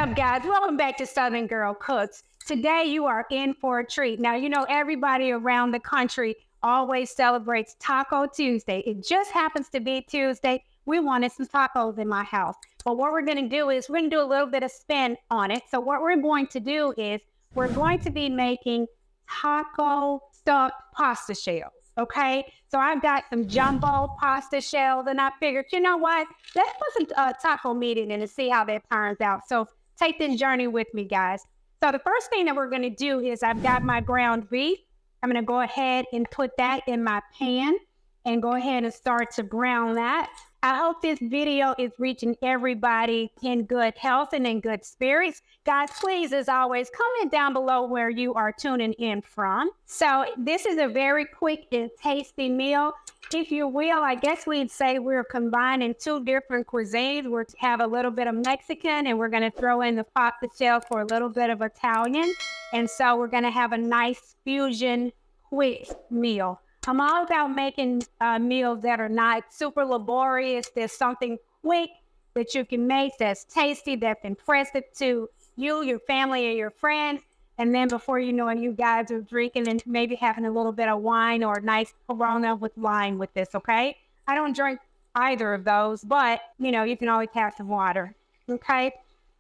up, guys? Welcome back to Southern Girl Cooks. Today, you are in for a treat. Now, you know, everybody around the country always celebrates Taco Tuesday. It just happens to be Tuesday. We wanted some tacos in my house. But what we're going to do is we're going to do a little bit of spin on it. So what we're going to do is we're going to be making taco stuffed pasta shells. Okay, so I've got some jumbo pasta shells, and I figured, you know what? Let's put some taco meat in it and see how that turns out. So take this journey with me, guys. So the first thing that we're going to do is I've got my ground beef. I'm going to go ahead and put that in my pan and go ahead and start to brown that. I hope this video is reaching everybody in good health and in good spirits. Guys, please, as always, comment down below where you are tuning in from. So this is a very quick and tasty meal. If you will, I guess we'd say we're combining two different cuisines. We have a little bit of Mexican, and we're going to throw in the pasta shell for a little bit of Italian. And so we're going to have a nice fusion, quick meal. I'm all about making meals that are not super laborious. There's something quick that you can make that's tasty, that's impressive to you, your family, and your friends. And then before you know it, you guys are drinking and maybe having a little bit of wine or a nice Corona with lime with this, okay? I don't drink either of those, but, you know, you can always have some water, okay?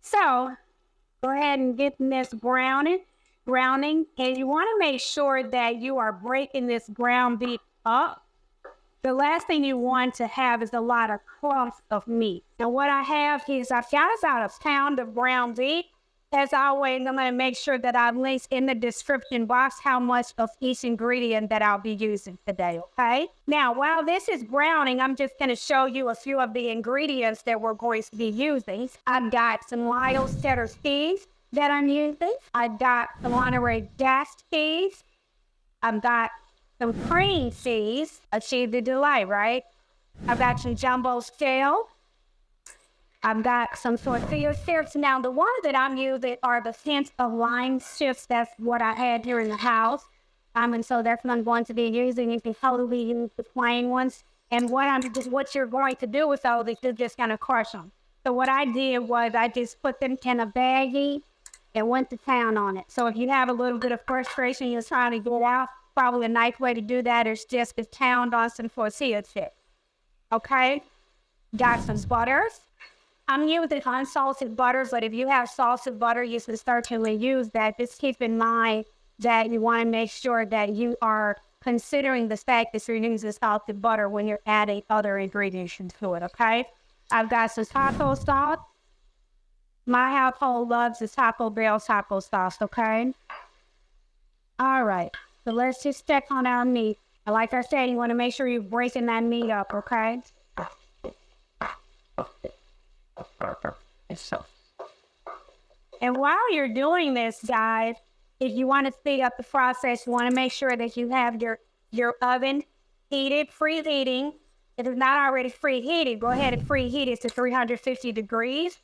So go ahead and get this browning, and you want to make sure that you are breaking this ground beef up. The last thing you want to have is a lot of clumps of meat. Now what I have is I've got about a pound of ground beef. As always, I'm going to make sure that I've linked in the description box how much of each ingredient that I'll be using today, okay? Now, while this is browning, I'm just going to show you a few of the ingredients that we're going to be using. I've got some Lyle's Cheddar cheese that I'm using. I've got the Monterey Jack cheese. I've got some cream cheese, a cheese of delight, right? I've got some jumbo shell. I've got some tortilla strips. Now, the ones that I'm using are the hint of lime strips. That's what I had here in the house. And so that's what I'm going to be using. You can totally use the plain ones. And what you're going to do with those is you're just going to crush them. So what I did was I just put them in a baggie and went to town on it. So if you have a little bit of frustration you're trying to get out, probably a nice way to do that is just to pound on some tortilla chips. Okay? Got some butters. I'm using unsalted butters, but if you have salted butter, you can certainly use that. Just keep in mind that you want to make sure that you are considering the fact that you're using salted butter when you're adding other ingredients to it, okay? I've got some taco sauce. My household loves the Taco Bell taco sauce, okay? All right, so let's just check on our meat. And like I said, you want to make sure you're breaking that meat up, okay? And while you're doing this, guys, if you want to speed up the process, you want to make sure that you have your oven heated, preheating. If it's not already preheated, go ahead and preheat it to 350 degrees.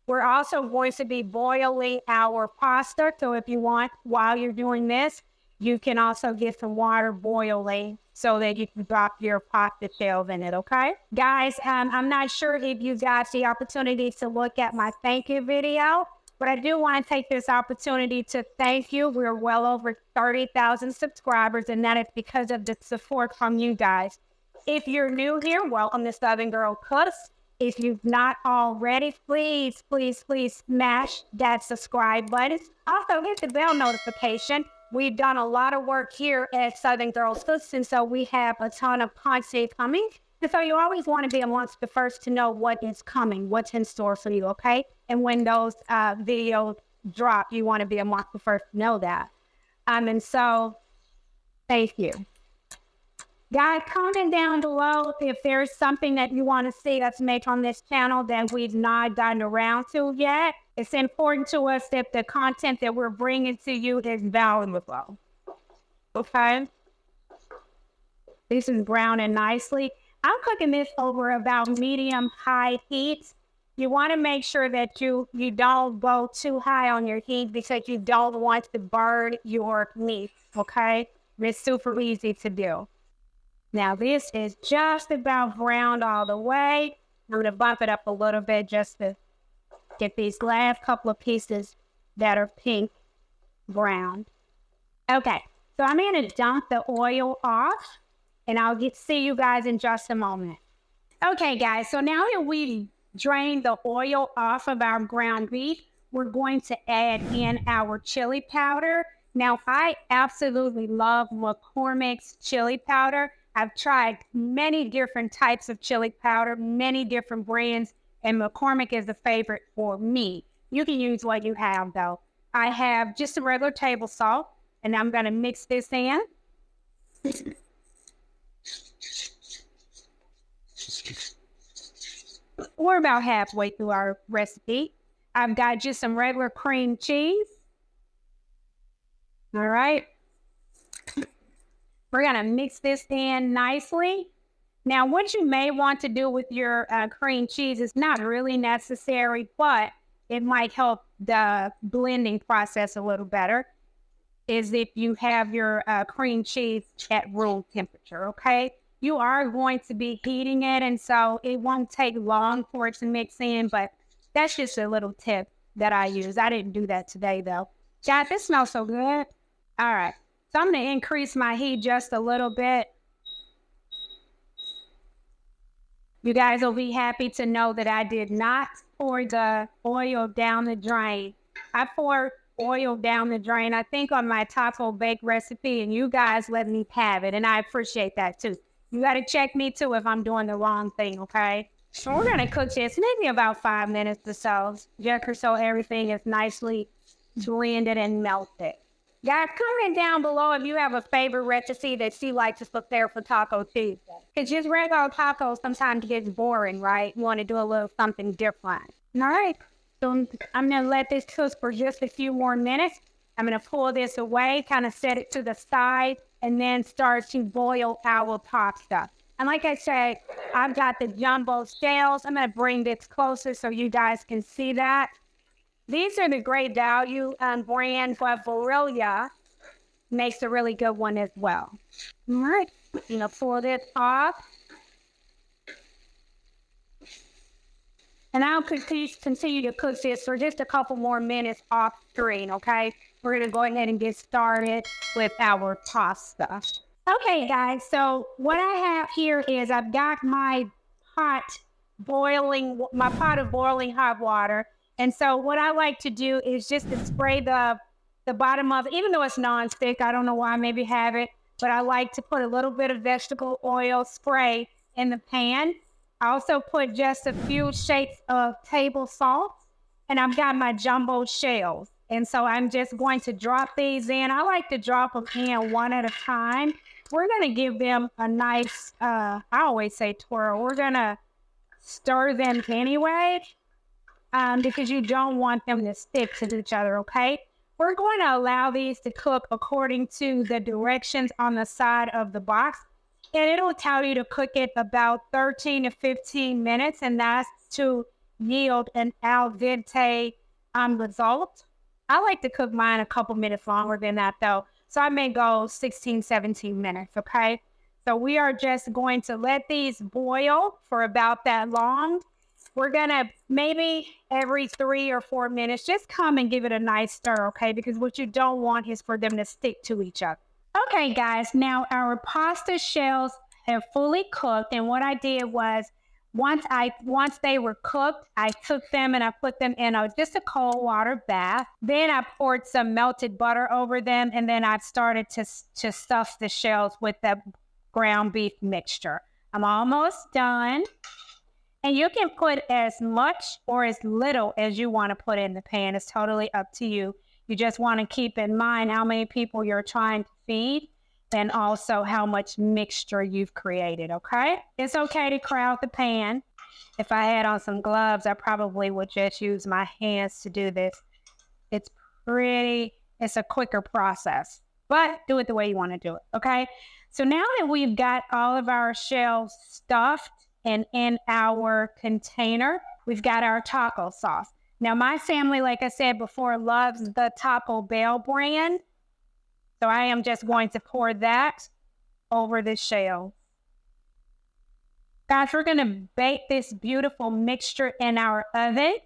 We're also going to be boiling our pasta. So if you want, while you're doing this, you can also get some water boiling so that you can drop your pasta shells in it, okay? Guys, I'm not sure if you got the opportunity to look at my thank you video, but I do want to take this opportunity to thank you. We're well over 30,000 subscribers, and that is because of the support from you guys. If you're new here, welcome to Southern Girl Cooks. If you've not already, please, please, please smash that subscribe button. Also, hit the bell notification. We've done a lot of work here at Southern Girl Cooks, and so we have a ton of content coming. And so you always want to be amongst the first to know what is coming, what's in store for you, okay? And when those videos drop, you want to be amongst the first to know that. And so, thank you. Guys, comment down below if there's something that you want to see us make on this channel that we've not gotten around to yet. It's important to us that the content that we're bringing to you is valuable. Okay? This is browning nicely. I'm cooking this over about medium-high heat. You want to make sure that you don't go too high on your heat because you don't want to burn your meat, okay? It's super easy to do. Now, this is just about browned all the way. I'm going to bump it up a little bit just to Get these last couple of pieces that are pink brown. Okay, so I'm going to dump the oil off, and I'll see you guys in just a moment. Okay, guys, so now that we've drained the oil off of our ground beef, we're going to add in our chili powder. Now, I absolutely love McCormick's chili powder. I've tried many different types of chili powder, many different brands, and McCormick is a favorite for me. You can use what you have, though. I have just some regular table salt, and I'm going to mix this in. We're about halfway through our recipe. I've got just some regular cream cheese. All right. We're going to mix this in nicely. Now, what you may want to do with your cream cheese is not really necessary, but it might help the blending process a little better, is if you have your cream cheese at room temperature, okay? You are going to be heating it, and so it won't take long for it to mix in, but that's just a little tip that I use. I didn't do that today, though. God, this smells so good. All right, so I'm going to increase my heat just a little bit. You guys will be happy to know that I did not pour the oil down the drain. I poured oil down the drain, I think, on my taco bake recipe, and you guys let me have it, and I appreciate that, too. You got to check me, too, if I'm doing the wrong thing, okay? So we're going to cook this maybe about 5 minutes or so, just so everything is nicely blended and melted. Guys, comment down below if you have a favorite recipe that you like to prepare for Taco Tuesday. Because just regular tacos sometimes gets boring, right? You want to do a little something different. All right, so I'm going to let this cook for just a few more minutes. I'm going to pull this away, kind of set it to the side, and then start to boil our pasta. And like I said, I've got the jumbo shells. I'm going to bring this closer so you guys can see that. These are the Great Value brand, but Barilla makes a really good one as well. All right, I'm going to pull this off. And I'll continue to cook this for just a couple more minutes off screen, okay? We're going to go ahead and get started with our pasta. Okay, guys, so what I have here is I've got my pot of boiling hot water. And so what I like to do is just to spray the bottom of it, even though it's nonstick. I don't know why I maybe have it, but I like to put a little bit of vegetable oil spray in the pan. I also put just a few shakes of table salt, and I've got my jumbo shells. And so I'm just going to drop these in. I like to drop them in one at a time. We're going to give them a nice, I always say twirl. We're going to stir them anyway. Because you don't want them to stick to each other, okay? We're going to allow these to cook according to the directions on the side of the box. And it'll tell you to cook it about 13 to 15 minutes, and that's to yield an al dente result. I like to cook mine a couple minutes longer than that, though. So I may go 16, 17 minutes, okay? So we are just going to let these boil for about that long. We're going to maybe every 3 or 4 minutes, just come and give it a nice stir, okay? Because what you don't want is for them to stick to each other. Okay, guys, now our pasta shells have fully cooked. And what I did was once they were cooked, I took them and I put them in just a cold water bath. Then I poured some melted butter over them. And then I started to stuff the shells with the ground beef mixture. I'm almost done. And you can put as much or as little as you want to put in the pan. It's totally up to you. You just want to keep in mind how many people you're trying to feed and also how much mixture you've created, okay? It's okay to crowd the pan. If I had on some gloves, I probably would just use my hands to do this. It's a quicker process, but do it the way you want to do it, okay? So now that we've got all of our shells stuffed, and in our container, we've got our taco sauce. Now, my family, like I said before, loves the Taco Bell brand. So I am just going to pour that over the shell. Guys, we're going to bake this beautiful mixture in our oven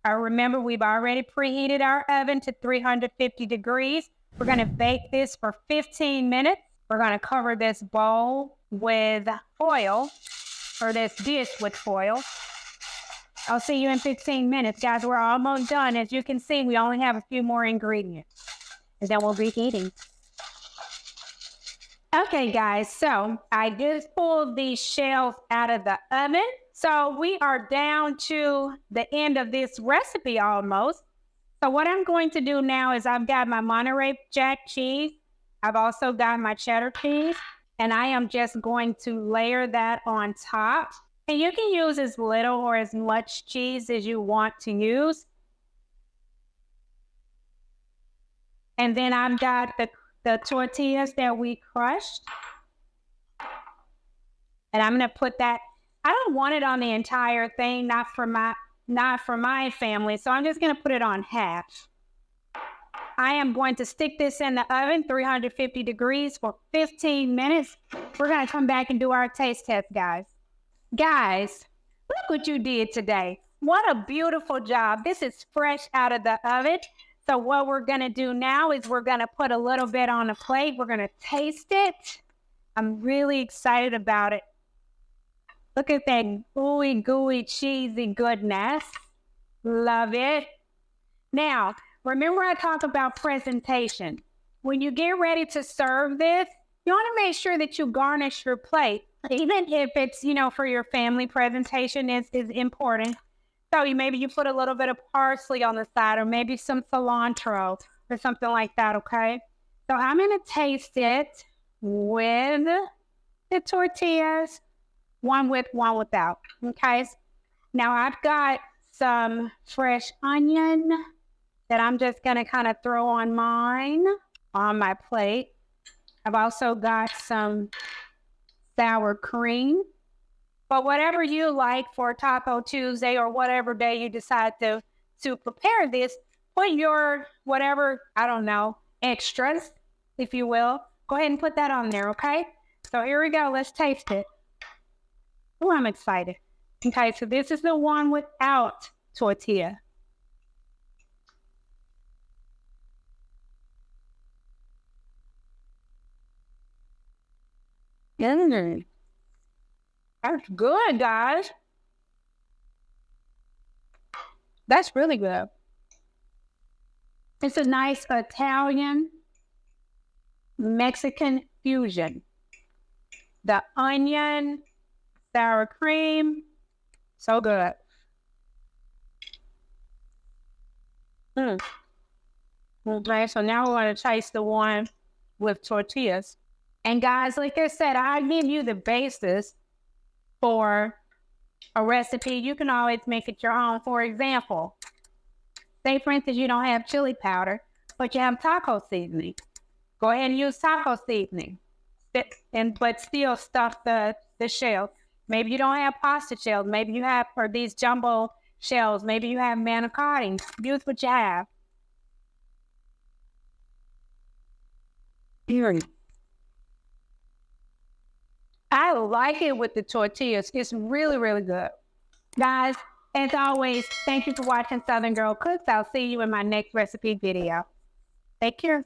Remember, we've already preheated our oven to 350 degrees. We're going to bake this for 15 minutes. We're going to cover this bowl with foil, or this dish with foil. I'll see you in 15 minutes. Guys, we're almost done. As you can see, we only have a few more ingredients, and then we'll be eating. Okay, guys, so I just pulled these shells out of the oven. So we are down to the end of this recipe almost. So what I'm going to do now is I've got my Monterey Jack cheese. I've also got my cheddar cheese, and I am just going to layer that on top. And you can use as little or as much cheese as you want to use. And then I've got the tortillas that we crushed. And I'm going to put that, I don't want it on the entire thing, not for my family. So I'm just going to put it on half. I am going to stick this in the oven, 350 degrees for 15 minutes. We're going to come back and do our taste test, guys. Guys, look what you did today. What a beautiful job. This is fresh out of the oven. So what we're going to do now is we're going to put a little bit on a plate. We're going to taste it. I'm really excited about it. Look at that gooey, gooey, cheesy goodness. Love it. Now, remember I talked about presentation. When you get ready to serve this, you want to make sure that you garnish your plate. Even if it's, for your family, presentation is important. So maybe you put a little bit of parsley on the side, or maybe some cilantro or something like that, okay? So I'm going to taste it with the tortillas, one with, one without, okay? Now I've got some fresh onion that I'm just going to kind of throw on my plate. I've also got some sour cream. But whatever you like for Taco Tuesday, or whatever day you decide to prepare this, put your whatever, extras, if you will. Go ahead and put that on there, okay? So here we go. Let's taste it. Oh, I'm excited. Okay, so this is the one without tortilla. That's good, guys. That's really good. It's a nice Italian Mexican fusion. The onion, sour cream, so good. Okay, so now we're going to taste the one with tortillas. And guys, like I said, I give you the basis for a recipe. You can always make it your own. For example, say for instance, you don't have chili powder, but you have taco seasoning. Go ahead and use taco seasoning, but still stuff the shell. Maybe you don't have pasta shells. Maybe you have, or these jumbo shells. Maybe you have manicotti. Use what you have. I like it with the tortillas. It's really, really good. Guys, as always, thank you for watching Southern Girl Cooks. I'll see you in my next recipe video. Take care.